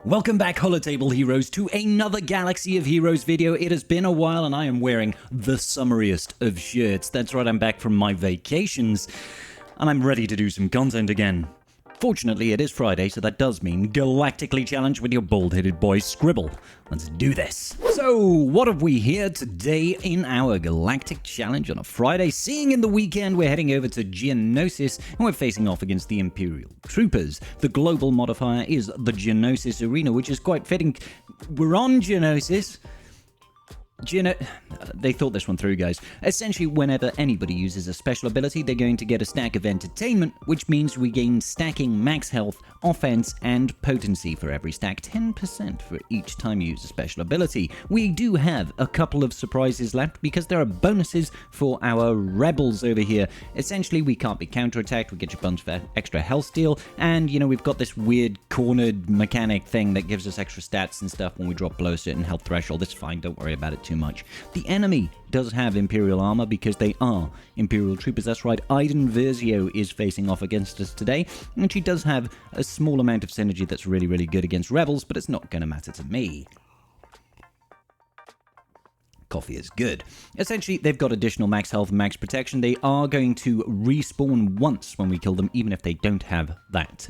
Welcome back, Holotable Heroes, to another Galaxy of Heroes video. It has been a while and I am wearing the summariest of shirts. That's right, I'm back from my vacations and I'm ready to do some content again. Fortunately, it is Friday, so that does mean Galactically challenged with your bald-headed boy Scribble. Let's do this. So, what have we here today in our Galactic Challenge on a Friday? Seeing in the weekend, we're heading over to Geonosis, and we're facing off against the Imperial Troopers. The global modifier is the Geonosis Arena, which is quite fitting. We're on Geonosis. They thought this one through, guys. Essentially, whenever anybody uses a special ability, they're going to get a stack of entertainment, which means we gain stacking max health, offense, and potency for every stack, 10% for each time you use a special ability. We do have a couple of surprises left because there are bonuses for our rebels over here. Essentially, we can't be counterattacked, we get a bunch of extra health steal, and, you know, we've got this weird cornered mechanic thing that gives us extra stats and stuff when we drop below a certain health threshold. It's fine, don't worry about it too much. The enemy does have Imperial armor because they are Imperial troopers. That's right, Iden Versio is facing off against us today, and she does have a small amount of synergy that's really, really good against rebels, but it's not going to matter to me. Coffee is good. Essentially, they've got additional max health and max protection. They are going to respawn once when we kill them, even if they don't have that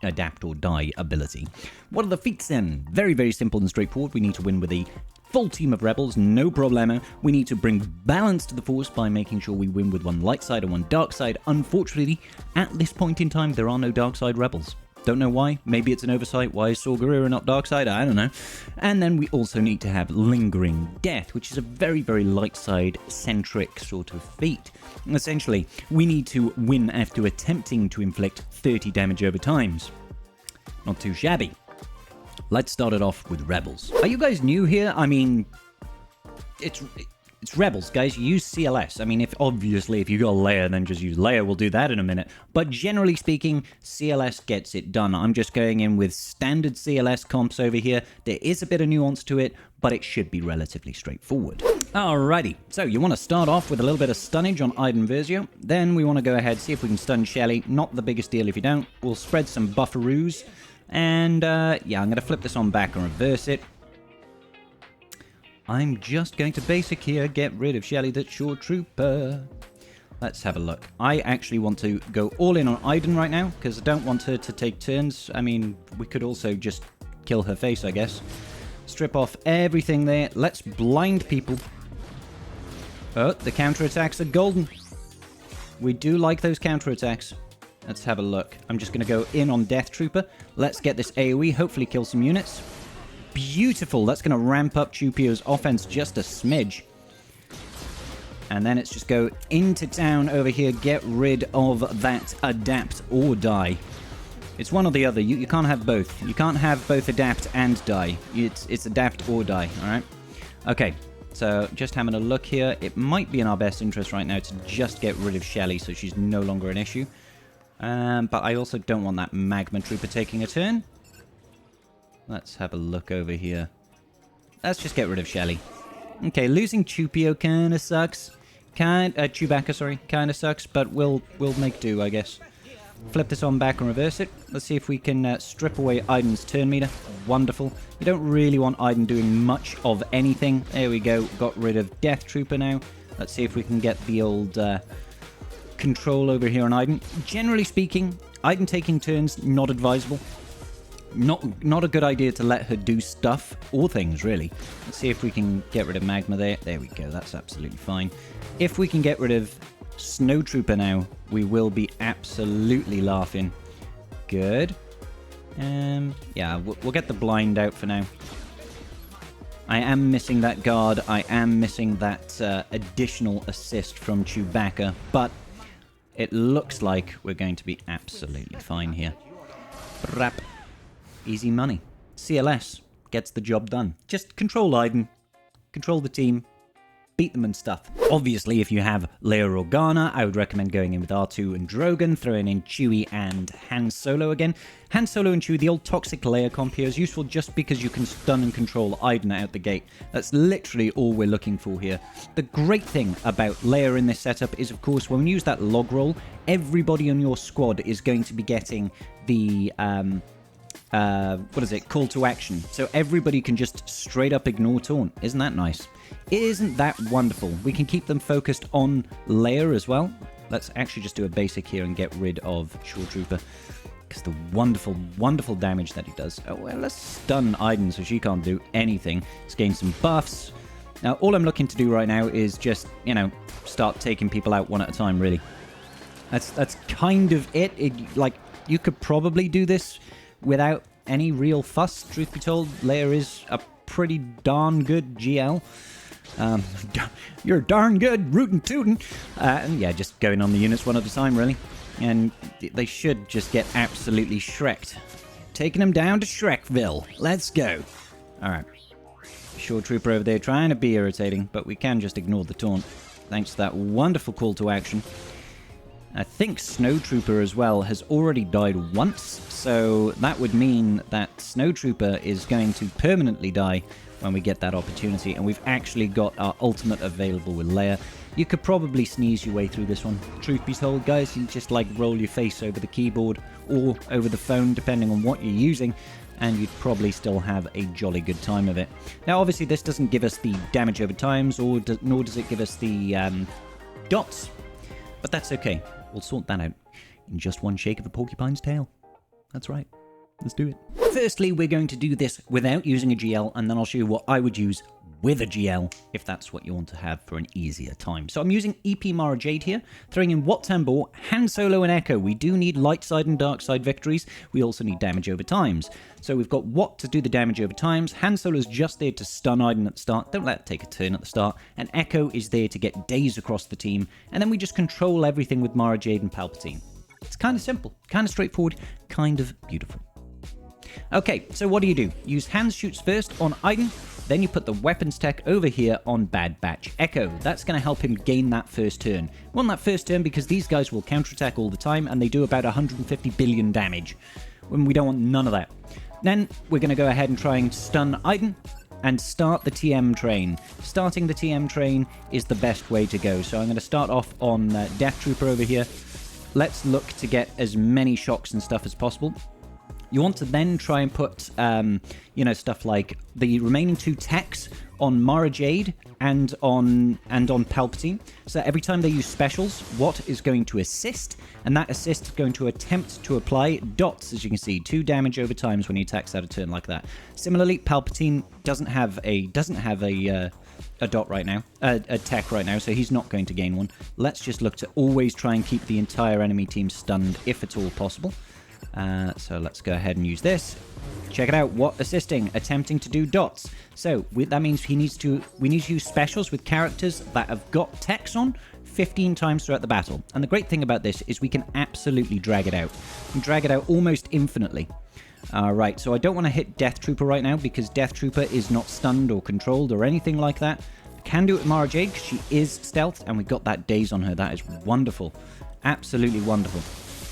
adapt or die ability. What are the feats then? Very, very simple and straightforward. We need to win with a full team of rebels, no problemo. We need to bring balance to the force by making sure we win with one light side and one dark side. Unfortunately, at this point in time, there are no dark side rebels. Don't know why. Maybe it's an oversight. Why is swgoh and not dark side? I don't know. And then we also need to have lingering death, which is a very, very light side centric sort of feat. Essentially, we need to win after attempting to inflict 30 damage over times. Not too shabby. Let's start it off with rebels. Are you guys new here? I mean, it's rebels, guys. You use CLS. I mean, if you got Leia, then just use Leia. We'll do that in a minute. But generally speaking, CLS gets it done. I'm just going in with standard CLS comps over here. There is a bit of nuance to it, but it should be relatively straightforward. Alrighty, so you want to start off with a little bit of stunnage on Iden Versio. Then we want to go ahead, see if we can stun Shelly. Not the biggest deal if you don't. We'll spread some bufferoos. And, yeah, I'm going to flip this on back and reverse it. I'm just going to basic here, get rid of Shelly, that's your trooper. Let's have a look. I actually want to go all in on Iden right now, because I don't want her to take turns. I mean, we could also just kill her face, I guess. Strip off everything there. Let's blind people. Oh, the counterattacks are golden. We do like those counterattacks. Let's have a look. I'm just going to go in on Death Trooper. Let's get this AoE, hopefully kill some units. Beautiful. That's going to ramp up Chupio's offense just a smidge. And then it's just go into town over here, get rid of that adapt or die. It's one or the other. You can't have both. You can't have both adapt and die. It's adapt or die, alright? Okay, so just having a look here. It might be in our best interest right now to just get rid of Shelly so she's no longer an issue. But I also don't want that Magma Trooper taking a turn. Let's have a look over here. Let's just get rid of Shelly. Okay, losing Chupio kind of sucks. Chewbacca, sorry. Kind of sucks, but we'll make do, I guess. Flip this on back and reverse it. Let's see if we can strip away Iden's turn meter. Wonderful. You don't really want Iden doing much of anything. There we go. Got rid of Death Trooper now. Let's see if we can get the old control over here on Iden. Generally speaking, Iden taking turns, not advisable. Not a good idea to let her do stuff or things, really. Let's see if we can get rid of Magma there. There we go. That's absolutely fine. If we can get rid of Snow Trooper now, we will be absolutely laughing. Good. Yeah, we'll get the blind out for now. I am missing that guard. I am missing that additional assist from Chewbacca, but it looks like we're going to be absolutely fine here. Brap. Easy money. CLS gets the job done. Just control Iden, control the team, beat them and stuff. Obviously, if you have Leia Organa, I would recommend going in with R2 and Drogon, throwing in Chewie and Han Solo again. Han Solo and Chewie, the old toxic Leia comp here, is useful just because you can stun and control Iden out the gate. That's literally all we're looking for here. The great thing about Leia in this setup is, of course, when we use that log roll, everybody on your squad is going to be getting the what is it, call to action. So everybody can just straight up ignore taunt. Isn't that nice? Isn't that wonderful? We can keep them focused on Leia as well. Let's actually just do a basic here and get rid of Shore Trooper. Because the wonderful, wonderful damage that he does. Oh, well, let's stun Iden so she can't do anything. Let's gain some buffs. Now, all I'm looking to do right now is just, you know, start taking people out one at a time, really. That's kind of it. Like, you could probably do this without any real fuss, truth be told. Leia is a pretty darn good GL. You're darn good, rootin' tootin'. And yeah, just going on the units one at a time, really. And they should just get absolutely Shrek'd. Taking them down to Shrekville. Let's go. Alright. Shore Trooper over there trying to be irritating, but we can just ignore the taunt. Thanks to that wonderful call to action. I think Snow Trooper as well has already died once, so that would mean that Snow Trooper is going to permanently die when we get that opportunity, and we've actually got our ultimate available with Leia. You could probably sneeze your way through this one. Truth be told, guys, you just like roll your face over the keyboard or over the phone, depending on what you're using, and you'd probably still have a jolly good time of it. Now, obviously, this doesn't give us the damage over times, nor does it give us the dots, but that's okay. We'll sort that out in just one shake of a porcupine's tail. That's right. Let's do it. Firstly, we're going to do this without using a GL, and then I'll show you what I would use with a GL, if that's what you want to have for an easier time. So I'm using EP Mara Jade here, throwing in Wat Tambor, Han Solo, and Echo. We do need light side and dark side victories. We also need damage over times. So we've got Wat to do the damage over times. Han Solo's just there to stun Iden at the start. Don't let it take a turn at the start. And Echo is there to get days across the team. And then we just control everything with Mara Jade and Palpatine. It's kind of simple, kind of straightforward, kind of beautiful. Okay, so what do? Use hand shoots first on Iden, then you put the weapons tech over here on Bad Batch Echo. That's going to help him gain that first turn. We want that first turn because these guys will counterattack all the time, and they do about 150 billion damage, when we don't want none of that. Then we're going to go ahead and try and stun Iden, and start the TM train. Starting the TM train is the best way to go, so I'm going to start off on Death Trooper over here. Let's look to get as many shocks and stuff as possible. You want to then try and put, stuff like the remaining two techs on Mara Jade and on Palpatine. So every time they use specials, Wat is going to assist, and that assist is going to attempt to apply dots, as you can see, 2 damage over times when he attacks out a turn like that. Similarly, Palpatine doesn't have a dot right now, a tech right now, so he's not going to gain one. Let's just look to always try and keep the entire enemy team stunned if at all possible. So let's go ahead and use this. Check it out. Wat assisting, attempting to do dots. So that means we need to use specials with characters that have got techs on 15 times throughout the battle. And the great thing about this is we can absolutely drag it out. We can drag it out almost infinitely. Alright, so I don't want to hit Death Trooper right now because Death Trooper is not stunned or controlled or anything like that. I can do it with Mara Jade because she is stealthed and we got that daze on her. That is wonderful. Absolutely wonderful.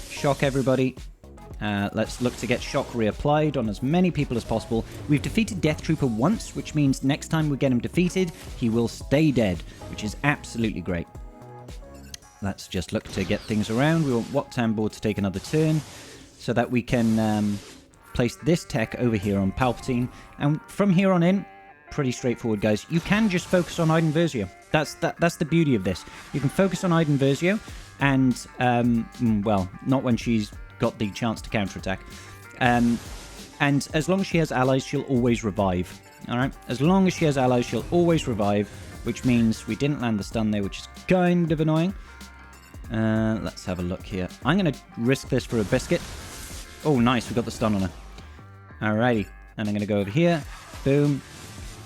Shock everybody. Let's look to get shock reapplied on as many people as possible. We've defeated Death Trooper once, which means next time we get him defeated, he will stay dead, which is absolutely great. Let's just look to get things around. We want Wat Tambor to take another turn so that we can place this tech over here on Palpatine. And from here on in, pretty straightforward, guys. You can just focus on Iden Versio. That's the beauty of this. You can focus on Iden Versio and, well, not when she's got the chance to counterattack. And as long as she has allies, she'll always revive. Alright? As long as she has allies, she'll always revive, which means we didn't land the stun there, which is kind of annoying. Let's have a look here. I'm going to risk this for a biscuit. Oh, nice. We got the stun on her. Alrighty. And I'm going to go over here. Boom.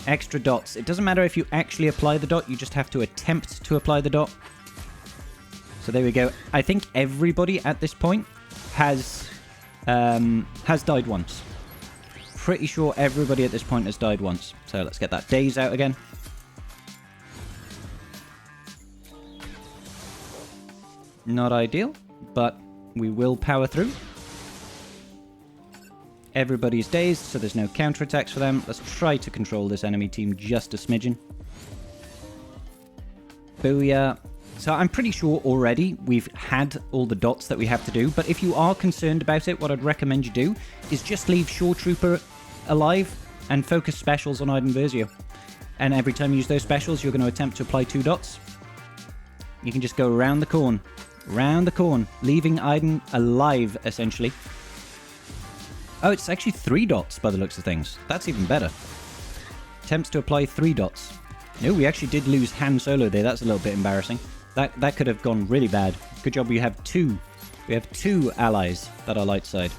Extra dots. It doesn't matter if you actually apply the dot. You just have to attempt to apply the dot. So there we go. I think everybody at this point has died once. Pretty sure everybody at this point has died once. So let's get that daze out again. Not ideal, but we will power through. Everybody's dazed, so there's no counterattacks for them. Let's try to control this enemy team just a smidgen. Booyah. So I'm pretty sure already we've had all the dots that we have to do, but if you are concerned about it, what I'd recommend you do is just leave Shore Trooper alive and focus specials on Iden Versio. And every time you use those specials, you're going to attempt to apply 2 dots. You can just go around the corn, leaving Iden alive, essentially. Oh, it's actually 3 dots by the looks of things. That's even better. Attempts to apply 3 dots. No, we actually did lose Han Solo there. That's a little bit embarrassing. That could have gone really bad. Good job we have 2. We have 2 allies that are light side.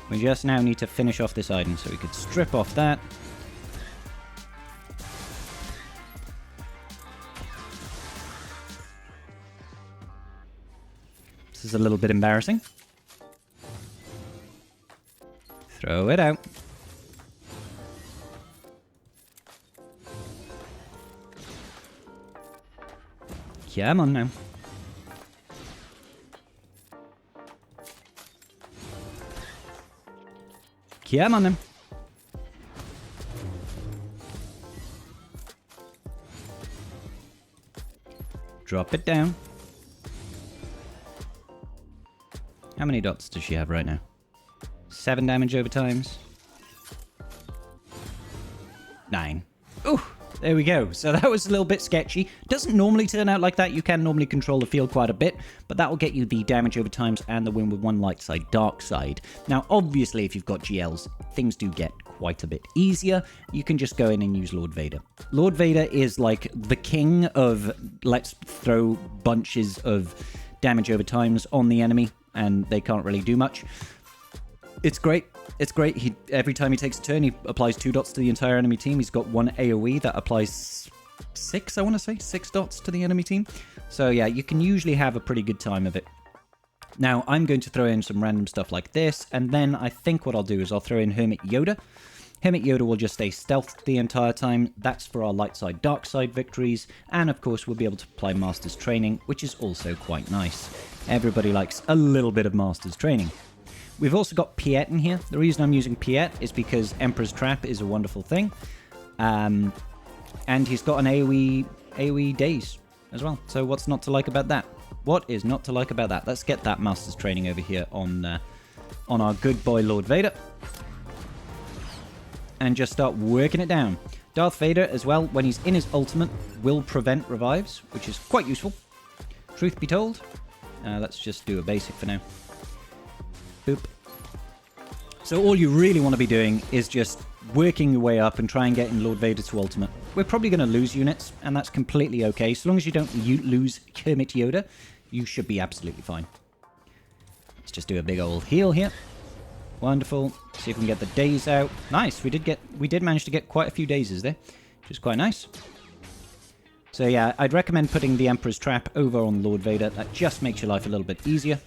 We just now need to finish off this Iden, so we could strip off that. This is a little bit embarrassing. Throw it out. Come on now. Come on now. Drop it down. How many dots does she have right now? 7 damage over times. 9. Ooh, there we go. So that was a little bit sketchy. Doesn't normally turn out like that. You can normally control the field quite a bit, but that will get you the damage over times and the win with 1 light side, dark side. Now, obviously, if you've got GLs, things do get quite a bit easier. You can just go in and use Lord Vader. Lord Vader is like the king of let's throw bunches of damage over times on the enemy, and they can't really do much. It's great. It's great. Every time he takes a turn, he applies 2 dots to the entire enemy team. He's got 1 AoE that applies 6, I want to say, 6 dots to the enemy team. So yeah, you can usually have a pretty good time of it. Now, I'm going to throw in some random stuff like this, and then I think what I'll do is I'll throw in Hermit Yoda. Hermit Yoda will just stay stealthed the entire time. That's for our light side, dark side victories. And of course, we'll be able to apply Master's Training, which is also quite nice. Everybody likes a little bit of Master's Training. We've also got Piet in here. The reason I'm using Piet is because Emperor's Trap is a wonderful thing. And he's got an AoE daze as well. So what's not to like about that? What is not to like about that? Let's get that Master's Training over here on our good boy Lord Vader. And just start working it down. Darth Vader, as well, when he's in his ultimate, will prevent revives, which is quite useful. Truth be told, let's just do a basic for now. Boop. So all you really want to be doing is just working your way up and try and get in Lord Vader to ultimate. We're probably going to lose units, and that's completely okay. So long as you don't lose Kermit Yoda, you should be absolutely fine. Let's just do a big old heal here. Wonderful. See if we can get the days out. Nice. We did manage to get quite a few dazes there, which is quite nice. So yeah, I'd recommend putting the Emperor's Trap over on Lord Vader. That just makes your life a little bit easier.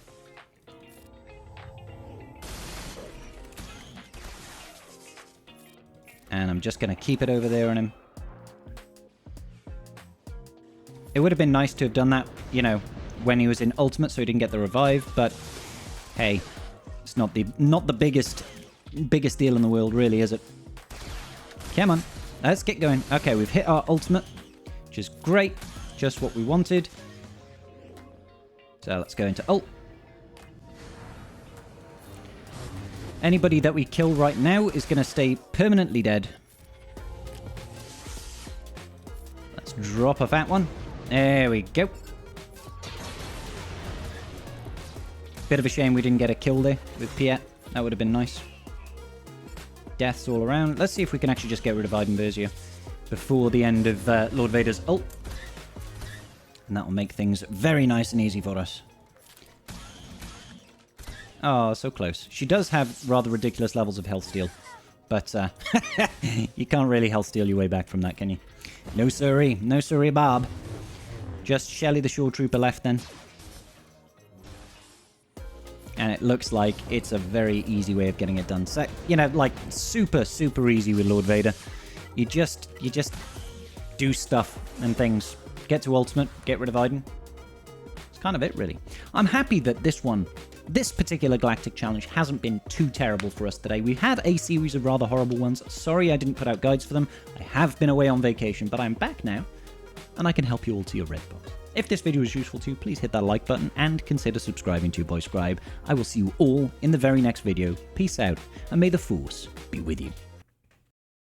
And I'm just going to keep it over there on him. It would have been nice to have done that, you know, when he was in ultimate so he didn't get the revive, but hey, it's not the biggest deal in the world, really, is it? Come on, let's get going. Okay, we've hit our ultimate, which is great, just what we wanted. So let's go into ult. Anybody that we kill right now is going to stay permanently dead. Let's drop a fat one. There we go. Bit of a shame we didn't get a kill there with Piet. That would have been nice. Deaths all around. Let's see if we can actually just get rid of Iden Versio before the end of Lord Vader's ult. And that will make things very nice and easy for us. Oh, so close. She does have rather ridiculous levels of health steal. But you can't really health steal your way back from that, can you? No siree. No siree, Bob. Just Shelly the Shore Trooper left then. And it looks like it's a very easy way of getting it done. So, you know, like super, super easy with Lord Vader. You just do stuff and things. Get to ultimate, get rid of Iden. It's kind of it, really. I'm happy that this particular Galactic challenge hasn't been too terrible for us today. We've had a series of rather horrible ones. Sorry I didn't put out guides for them. I have been away on vacation, but I'm back now, and I can help you all to your red box. If this video was useful to you, please hit that like button and consider subscribing to Boy Scribe. I will see you all in the very next video. Peace out, and may the Force be with you.